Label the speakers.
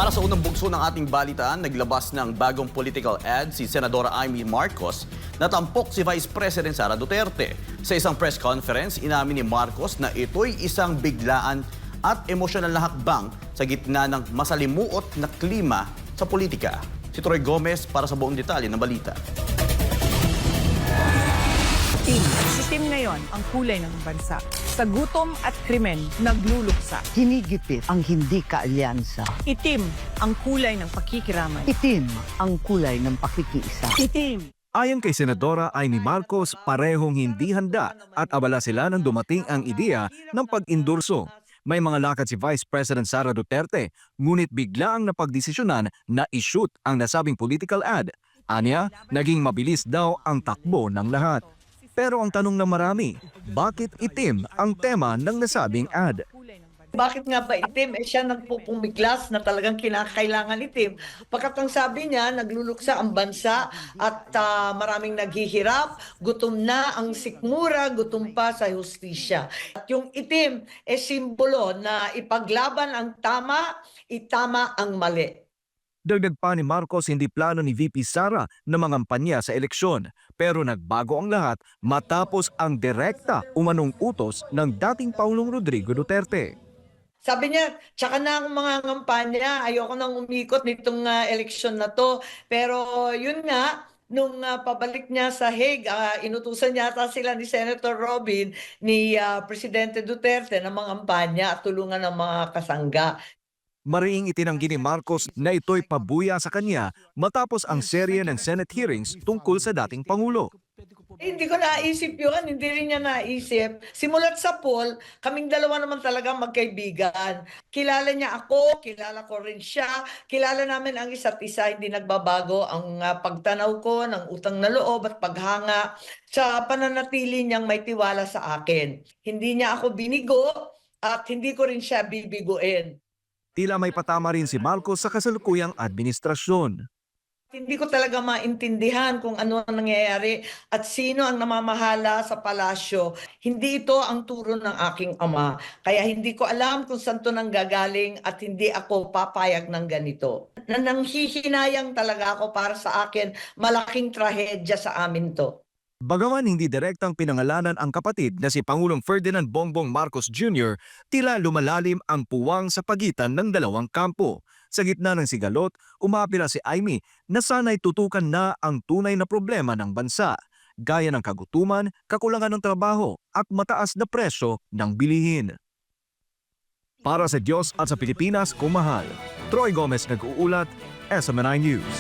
Speaker 1: Para sa unang bugso ng ating balitaan, naglabas ng bagong political ad si Senadora Amy Marcos na tampok si Vice President Sara Duterte. Sa isang press conference, inamin ni Marcos na ito'y isang biglaan at emosyonal na hakbang sa gitna ng masalimuot na klima sa politika. Si Troy Gomez para sa buong detalye ng balita.
Speaker 2: Si Tim ngayon ang kulay ng bansa. Sa gutom at krimen, nagluluksa.
Speaker 3: Hinigipit ang hindi kaalyansa.
Speaker 2: Itim ang kulay ng pakikiramay.
Speaker 3: Itim ang kulay ng pakikiisa.
Speaker 2: Itim.
Speaker 4: Ayon kay Senadora Amy Marcos, parehong hindi handa at abala sila nang dumating ang ideya ng pag-indurso. May mga lakad si Vice President Sara Duterte, ngunit bigla ang napagdesisyonan na i-shoot ang nasabing political ad. Anya, naging mabilis daw ang takbo ng lahat. Pero ang tanong ng marami, bakit itim ang tema ng nasabing ad?
Speaker 5: Bakit nga ba itim? Siya nagpupumiglas na talagang kinakailangan itim. Pagkat ang sabi niya, nagluluksa ang bansa at maraming naghihirap, gutom na ang sikmura, gutom pa sa hustisya. At yung itim simbolo na ipaglaban ang tama, itama ang mali.
Speaker 4: Dagdag pa ni Marcos, hindi plano ni VP Sara na mangampanya sa eleksyon, pero nagbago ang lahat matapos ang direkta umanong utos ng dating Pangulong Rodrigo Duterte.
Speaker 5: Sabi niya, tsaka na akong mga ngampanya, ayoko nang umikot nitong eleksyon na to. Pero yun nga, nung pabalik niya sa Hague, inutusan yata sila ni Senator Robin, ni Presidente Duterte na mangampanya at tulungan ng mga kasangga.
Speaker 4: Mariing itinanggi ni Marcos na ito'y pabuya sa kanya matapos ang serye ng Senate hearings tungkol sa dating Pangulo.
Speaker 5: Hindi ko naisip yun, hindi rin niya naisip. Simulat sa poll, kaming dalawa naman talaga magkaibigan. Kilala niya ako, kilala ko rin siya. Kilala namin ang isa't isa, hindi nagbabago ang pagtanaw ko ng utang na loob at paghanga sa pananatili niyang may tiwala sa akin. Hindi niya ako binigo at hindi ko rin siya bibiguin.
Speaker 4: Tila may patama rin si Marcos sa kasalukuyang administrasyon.
Speaker 5: Hindi ko talaga maintindihan kung ano ang nangyayari at sino ang namamahala sa palasyo. Hindi ito ang turo ng aking ama. Kaya hindi ko alam kung saan ito nanggagaling at hindi ako papayag ng ganito. Nanghihinayang talaga ako para sa akin, malaking trahedya sa amin to.
Speaker 4: Bagaman hindi direktang pinangalanan ang kapatid na si Pangulong Ferdinand Bongbong Marcos Jr., tila lumalalim ang puwang sa pagitan ng dalawang kampo. Sa gitna ng sigalot, umapila si Amy na sana'y tutukan na ang tunay na problema ng bansa, gaya ng kagutuman, kakulangan ng trabaho at mataas na presyo ng bilihin. Para sa Diyos at sa Pilipinas, kumahal. Troy Gomez nag-uulat, SMNI News.